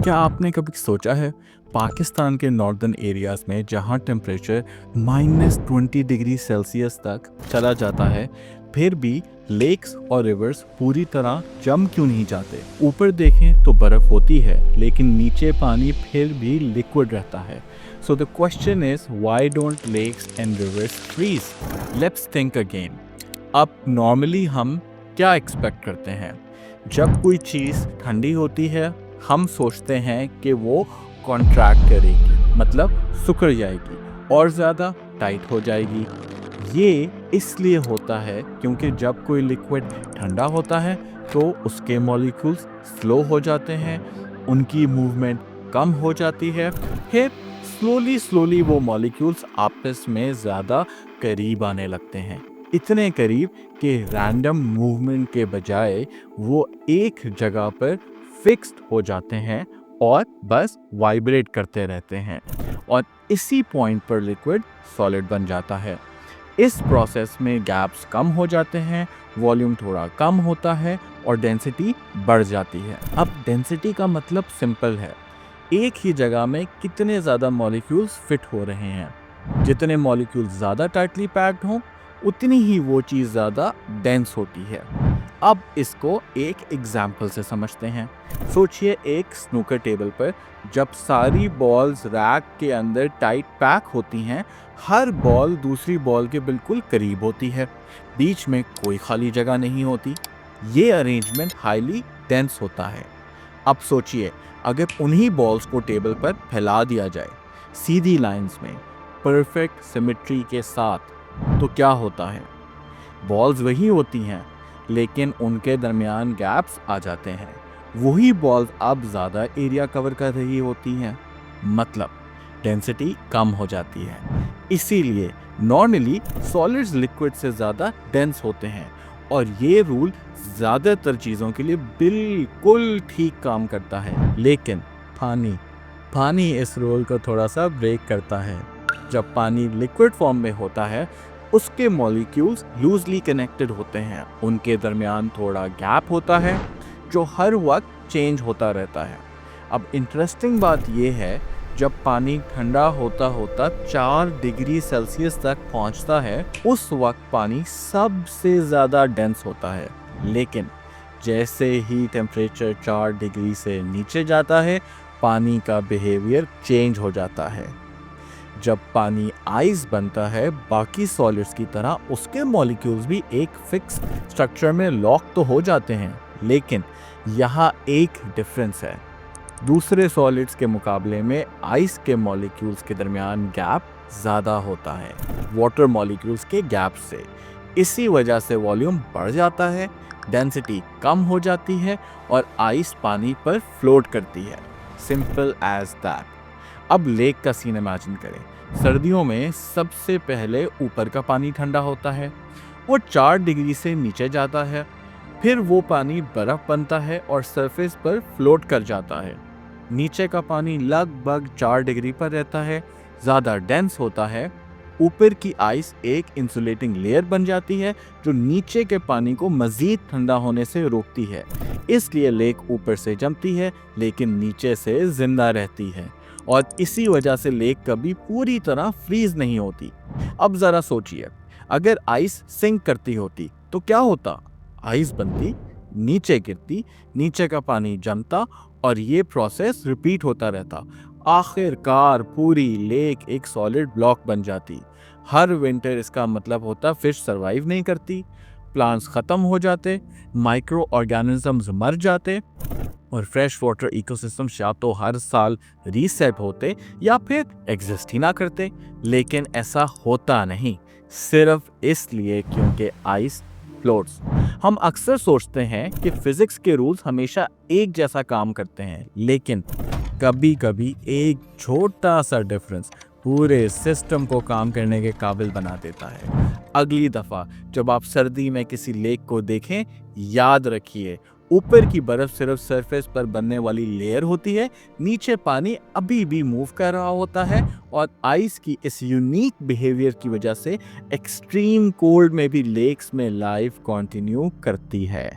क्या आपने कभी सोचा है पाकिस्तान के नॉर्दर्न एरियाज में जहाँ टेम्परेचर -20 डिग्री सेल्सियस तक चला जाता है, फिर भी लेक्स और रिवर्स पूरी तरह जम क्यों नहीं जाते? ऊपर देखें तो बर्फ होती है, लेकिन नीचे पानी फिर भी लिक्विड रहता है। So the question is, why don't lakes and rivers freeze? Let's think again. अब नॉर्मली हम क्या एक्सपेक्ट करते हैं? जब कोई चीज़ ठंडी होती है, हम सोचते हैं कि वो कॉन्ट्रैक्ट करेगी, मतलब सिकुड़ जाएगी और ज़्यादा टाइट हो जाएगी। ये इसलिए होता है क्योंकि जब कोई लिक्विड ठंडा होता है तो उसके मॉलिक्यूल्स स्लो हो जाते हैं, उनकी मूवमेंट कम हो जाती है, फिर स्लोली स्लोली वो मॉलिक्यूल्स आपस में ज़्यादा करीब आने लगते हैं। इतने करीब कि रैंडम मूवमेंट के बजाय वो एक जगह पर फिक्स्ड हो जाते हैं और बस वाइब्रेट करते रहते हैं, और इसी पॉइंट पर लिक्विड सॉलिड बन जाता है। इस प्रोसेस में गैप्स कम हो जाते हैं, वॉल्यूम थोड़ा कम होता है और डेंसिटी बढ़ जाती है। अब डेंसिटी का मतलब सिंपल है, एक ही जगह में कितने ज़्यादा मॉलिक्यूल्स फिट हो रहे हैं। जितने मॉलिक्यूल्स ज़्यादा टाइटली पैक्ड हों, उतनी ही वो चीज़ ज़्यादा डेंस होती है। अब इसको एक एग्जाम्पल से समझते हैं। सोचिए एक स्नूकर टेबल पर जब सारी बॉल्स रैक के अंदर टाइट पैक होती हैं, हर बॉल दूसरी बॉल के बिल्कुल करीब होती है, बीच में कोई खाली जगह नहीं होती। ये अरेंजमेंट हाईली डेंस होता है। अब सोचिए, अगर उन्हीं बॉल्स को टेबल पर फैला दिया जाए सीधी लाइंस में परफेक्ट सिमेट्री के साथ, तो क्या होता है? बॉल्स वही होती हैं, लेकिन उनके दरमियान गैप्स आ जाते हैं। वही बॉल्स अब ज़्यादा एरिया कवर कर रही होती हैं, मतलब डेंसिटी कम हो जाती है। इसीलिए नॉर्मली सॉलिड्स लिक्विड से ज़्यादा डेंस होते हैं, और ये रूल ज़्यादातर चीज़ों के लिए बिल्कुल ठीक काम करता है। लेकिन पानी इस रूल को थोड़ा सा ब्रेक करता है। जब पानी लिक्विड फॉर्म में होता है, उसके मॉलिक्यूल्स लूजली कनेक्टेड होते हैं, उनके दरमियान थोड़ा गैप होता है जो हर वक्त चेंज होता रहता है। अब इंटरेस्टिंग बात यह है, जब पानी ठंडा होता होता 4 डिग्री सेल्सियस तक पहुंचता है, उस वक्त पानी सबसे ज़्यादा डेंस होता है। लेकिन जैसे ही टेम्परेचर 4 डिग्री से नीचे जाता है, पानी का बिहेवियर चेंज हो जाता है। जब पानी आइस बनता है, बाकी सॉलिड्स की तरह उसके मॉलिक्यूल्स भी एक फिक्स स्ट्रक्चर में लॉक तो हो जाते हैं, लेकिन यहाँ एक डिफरेंस है। दूसरे सॉलिड्स के मुकाबले में आइस के मॉलिक्यूल्स के दरमियान गैप ज़्यादा होता है वाटर मॉलिक्यूल्स के गैप से। इसी वजह से वॉल्यूम बढ़ जाता है, डेंसिटी कम हो जाती है और आइस पानी पर फ्लोट करती है। Simple as that. अब लेक का सीन इमेजिन करें। सर्दियों में सबसे पहले ऊपर का पानी ठंडा होता है, वो 4 डिग्री से नीचे जाता है, फिर वो पानी बर्फ बनता है और सरफेस पर फ्लोट कर जाता है। नीचे का पानी लगभग 4 डिग्री पर रहता है, ज़्यादा डेंस होता है। ऊपर की आइस एक इंसुलेटिंग लेयर बन जाती है जो नीचे के पानी को मज़ीद ठंडा होने से रोकती है। इसलिए लेक ऊपर से जमती है, लेकिन नीचे से जिंदा रहती है, और इसी वजह से लेक कभी पूरी तरह फ्रीज नहीं होती। अब ज़रा सोचिए, अगर आइस सिंक करती होती तो क्या होता? आइस बनती, नीचे गिरती, नीचे का पानी जमता, और ये प्रोसेस रिपीट होता रहता। आखिरकार पूरी लेक एक सॉलिड ब्लॉक बन जाती। हर विंटर इसका मतलब होता फिश सरवाइव नहीं करती, प्लांट्स ख़त्म हो जाते, माइक्रो ऑर्गेनिजम्स मर जाते, और फ्रेश वाटर इकोसिस्टम्स या तो हर साल रीसेट होते या फिर एग्जिस्ट ही ना करते। लेकिन ऐसा होता नहीं, सिर्फ इसलिए क्योंकि आइस फ्लोट्स। हम अक्सर सोचते हैं कि फिजिक्स के रूल्स हमेशा एक जैसा काम करते हैं, लेकिन कभी कभी एक छोटा सा डिफरेंस पूरे सिस्टम को काम करने के काबिल बना देता है। अगली दफ़ा जब आप सर्दी में किसी लेक को देखें, याद रखिए, ऊपर की बर्फ सिर्फ सरफेस पर बनने वाली लेयर होती है, नीचे पानी अभी भी मूव कर रहा होता है, और आइस की इस यूनिक बिहेवियर की वजह से एक्सट्रीम कोल्ड में भी लेक्स में लाइफ कंटिन्यू करती है।